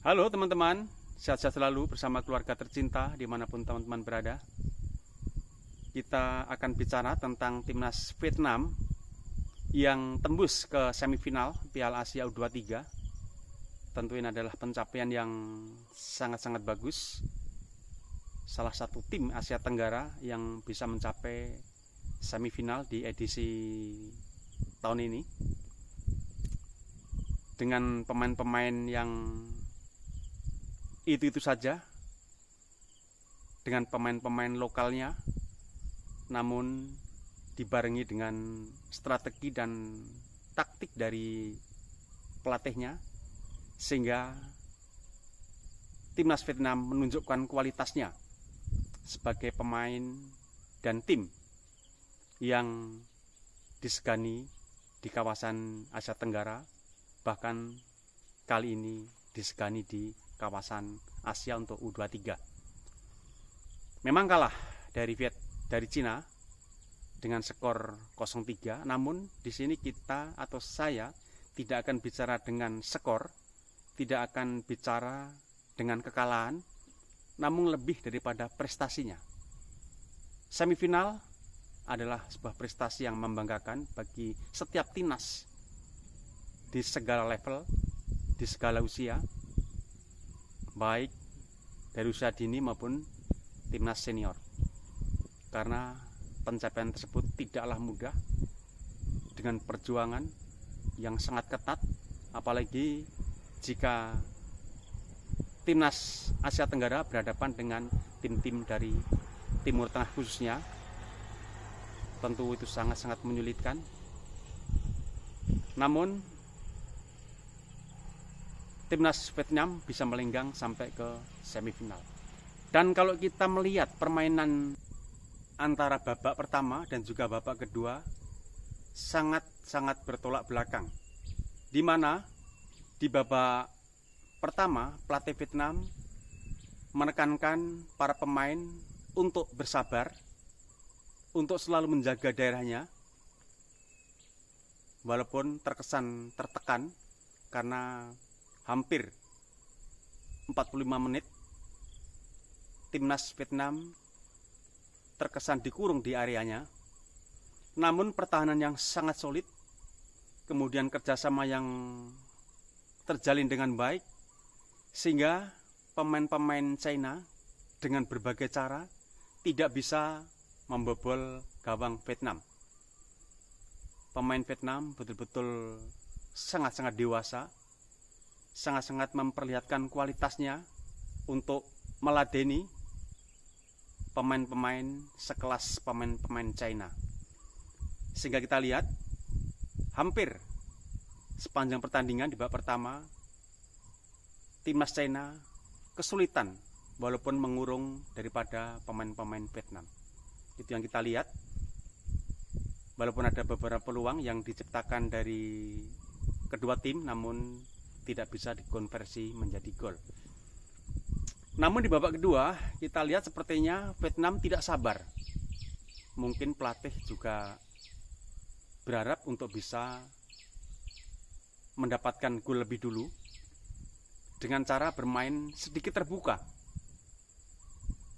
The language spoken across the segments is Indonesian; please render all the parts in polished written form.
Halo teman-teman, sehat-sehat selalu bersama keluarga tercinta dimanapun teman-teman berada. Kita akan bicara tentang timnas Vietnam yang tembus ke semifinal Piala Asia U23. Tentu ini adalah pencapaian yang sangat-sangat bagus. Salah satu tim Asia Tenggara yang bisa mencapai semifinal di edisi tahun ini dengan pemain-pemain yang itu saja, dengan pemain-pemain lokalnya, namun dibarengi dengan strategi dan taktik dari pelatihnya, sehingga timnas Vietnam menunjukkan kualitasnya sebagai pemain dan tim yang disegani di kawasan Asia Tenggara, bahkan kali ini disegani di kawasan Asia untuk U23. Memang kalah dari Cina dengan skor 0-3, namun di sini kita atau saya tidak akan bicara dengan skor, tidak akan bicara dengan kekalahan, namun lebih daripada prestasinya. Semifinal adalah sebuah prestasi yang membanggakan bagi setiap timnas di segala level, di segala usia, baik dari usia dini maupun timnas senior, karena pencapaian tersebut tidaklah mudah dengan perjuangan yang sangat ketat, apalagi jika timnas Asia Tenggara berhadapan dengan tim-tim dari Timur Tengah khususnya. Tentu itu sangat-sangat menyulitkan, namun timnas Vietnam bisa melenggang sampai ke semifinal. Dan kalau kita melihat permainan antara babak pertama dan juga babak kedua, sangat-sangat bertolak belakang. Di mana di babak pertama pelatih Vietnam menekankan para pemain untuk bersabar, untuk selalu menjaga daerahnya, walaupun terkesan tertekan karena hampir 45 menit timnas Vietnam terkesan dikurung di areanya. Namun pertahanan yang sangat solid, kemudian kerjasama yang terjalin dengan baik, sehingga pemain-pemain China dengan berbagai cara tidak bisa membobol gawang Vietnam. Pemain Vietnam betul-betul sangat-sangat dewasa, sangat-sangat memperlihatkan kualitasnya untuk meladeni pemain-pemain sekelas pemain-pemain China. Sehingga kita lihat hampir sepanjang pertandingan di babak pertama, timnas China kesulitan walaupun mengurung daripada pemain-pemain Vietnam. Itu yang kita lihat, walaupun ada beberapa peluang yang diciptakan dari kedua tim, namun tidak bisa dikonversi menjadi gol. Namun di babak kedua kita lihat sepertinya Vietnam tidak sabar. Mungkin pelatih juga berharap untuk bisa mendapatkan gol lebih dulu dengan cara bermain sedikit terbuka,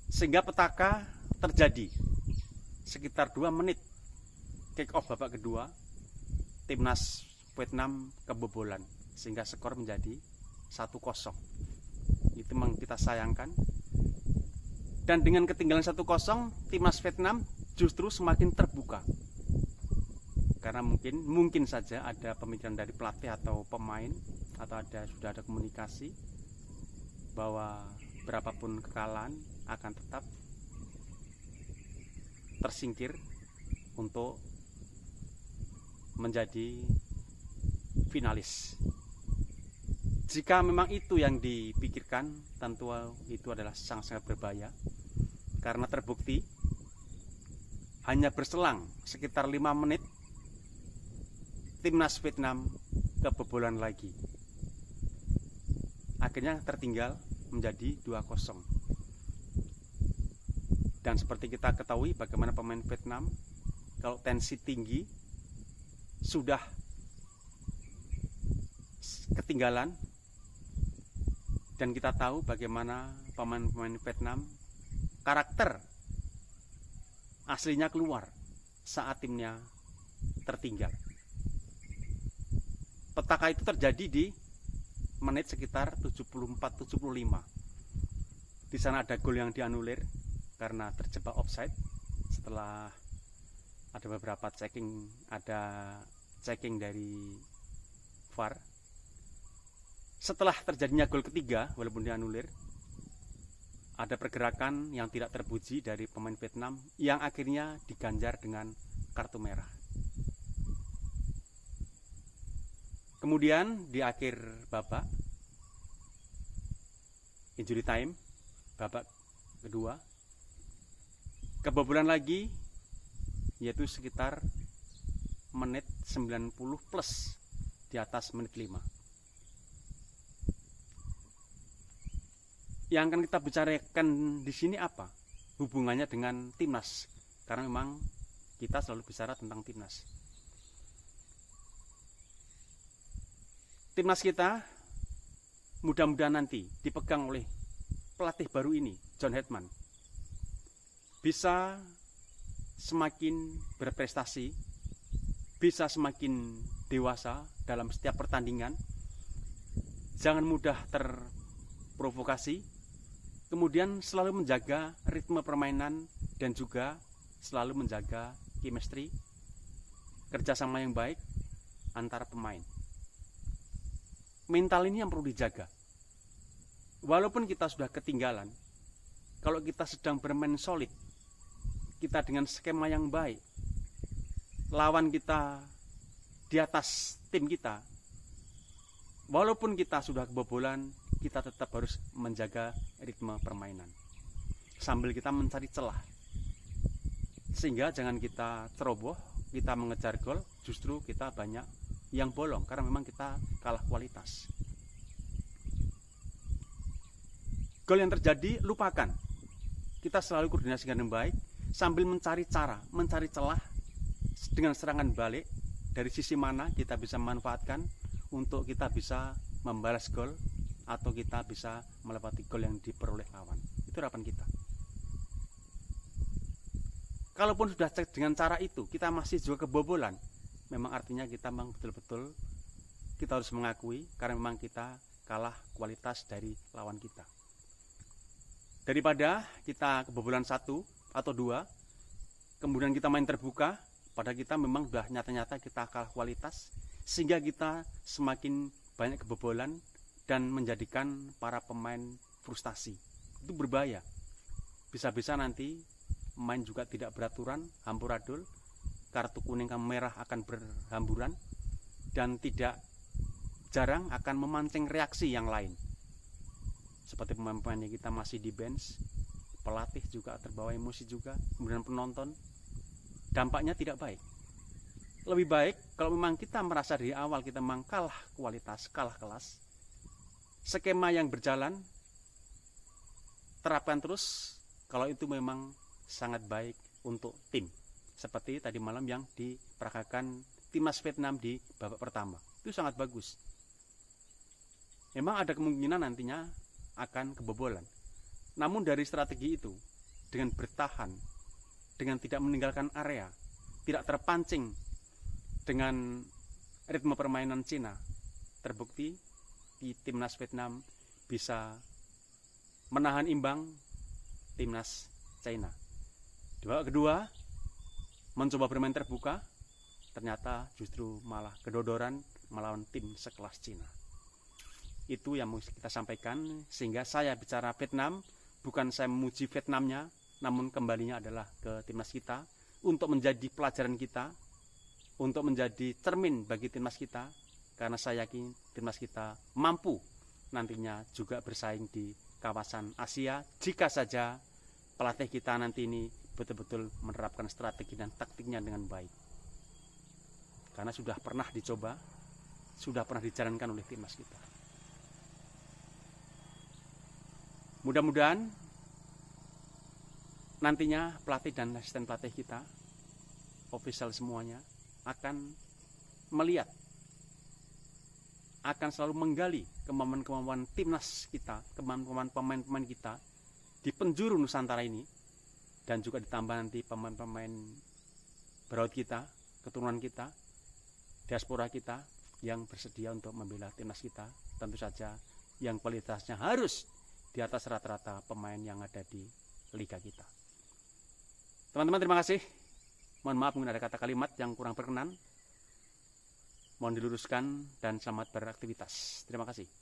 sehingga petaka terjadi sekitar 2 menit kick off babak kedua, timnas Vietnam kebobolan sehingga skor menjadi 1-0. Itu memang kita sayangkan. Dan dengan ketinggalan 1-0, timnas Vietnam justru semakin terbuka. Karena mungkin saja ada pemikiran dari pelatih atau pemain, atau sudah ada komunikasi bahwa berapapun kekalahan akan tetap tersingkir untuk menjadi finalis. Jika memang itu yang dipikirkan, tentu itu adalah sangat-sangat berbahaya, karena terbukti hanya berselang sekitar 5 menit timnas Vietnam kebobolan lagi. Akhirnya tertinggal menjadi 2-0. Dan seperti kita ketahui bagaimana pemain Vietnam kalau tensi tinggi sudah ketinggalan Dan kita tahu bagaimana pemain-pemain Vietnam karakter aslinya keluar saat timnya tertinggal. Petaka itu terjadi di menit sekitar 74-75. Di sana ada gol yang dianulir karena terjebak offside. Setelah ada beberapa checking dari VAR. Setelah terjadinya gol ketiga, walaupun dianulir, ada pergerakan yang tidak terpuji dari pemain Vietnam yang akhirnya diganjar dengan kartu merah. Kemudian di akhir babak, injury time, babak kedua, kebobolan lagi, yaitu sekitar menit 90 plus, di atas menit 5. Yang akan kita bicarakan di sini apa? Hubungannya dengan timnas, karena memang kita selalu bicara tentang timnas. Timnas kita mudah-mudahan nanti dipegang oleh pelatih baru ini, John Hetman, bisa semakin berprestasi, bisa semakin dewasa dalam setiap pertandingan, jangan mudah terprovokasi, kemudian selalu menjaga ritme permainan dan juga selalu menjaga chemistry, kerjasama yang baik antara pemain. Mental ini yang perlu dijaga. Walaupun kita sudah ketinggalan, kalau kita sedang bermain solid, kita dengan skema yang baik, lawan kita di atas tim kita, walaupun kita sudah kebobolan, kita tetap harus menjaga ritme permainan sambil kita mencari celah, sehingga jangan kita ceroboh, kita mengejar gol, justru kita banyak yang bolong karena memang kita kalah kualitas. Gol yang terjadi lupakan, kita selalu koordinasi dengan baik sambil mencari cara, mencari celah dengan serangan balik dari sisi mana kita bisa memanfaatkan untuk kita bisa membalas gol atau kita bisa melewati gol yang diperoleh lawan. Itu harapan kita. Kalaupun sudah cek dengan cara itu kita masih juga kebobolan, memang artinya kita memang betul-betul kita harus mengakui karena memang kita kalah kualitas dari lawan kita. Daripada kita kebobolan 1 atau 2, kemudian kita main terbuka, pada kita memang sudah nyata-nyata kita kalah kualitas, sehingga kita semakin banyak kebobolan dan menjadikan para pemain frustasi. Itu berbahaya. Bisa-bisa nanti pemain juga tidak beraturan, amburadul, kartu kuning ke merah akan berhamburan, dan tidak jarang akan memancing reaksi yang lain. Seperti pemain-pemain yang kita masih di bench, pelatih juga terbawa emosi juga, kemudian penonton, dampaknya tidak baik. Lebih baik kalau memang kita merasa dari awal kita memang kalah kualitas, kalah kelas, skema yang berjalan terapkan terus kalau itu memang sangat baik untuk tim. Seperti tadi malam yang diperagakan timnas Vietnam di babak pertama, itu sangat bagus. Memang ada kemungkinan nantinya akan kebobolan, namun dari strategi itu, dengan bertahan, dengan tidak meninggalkan area, tidak terpancing dengan ritme permainan Cina, terbukti di timnas Vietnam bisa menahan imbang timnas China. Di babak kedua mencoba bermain terbuka, ternyata justru malah kedodoran melawan tim sekelas Cina. Itu yang mau kita sampaikan, sehingga saya bicara Vietnam bukan saya memuji Vietnamnya, namun kembalinya adalah ke timnas kita untuk menjadi pelajaran kita, untuk menjadi cermin bagi timnas kita, karena saya yakin timnas kita mampu nantinya juga bersaing di kawasan Asia jika saja pelatih kita nanti ini betul-betul menerapkan strategi dan taktiknya dengan baik. Karena sudah pernah dicoba, sudah pernah dijalankan oleh timnas kita. Mudah-mudahan nantinya pelatih dan asisten pelatih kita, official semuanya, akan melihat akan selalu menggali kemampuan-kemampuan timnas kita, kemampuan pemain-pemain kita di penjuru Nusantara ini, dan juga ditambah nanti pemain-pemain beraut kita, keturunan kita, diaspora kita yang bersedia untuk membela timnas kita, tentu saja yang kualitasnya harus di atas rata-rata pemain yang ada di liga kita. Teman-teman, terima kasih. Mohon maaf mungkin ada kata kalimat yang kurang berkenan. Mohon diluruskan dan selamat beraktivitas. Terima kasih.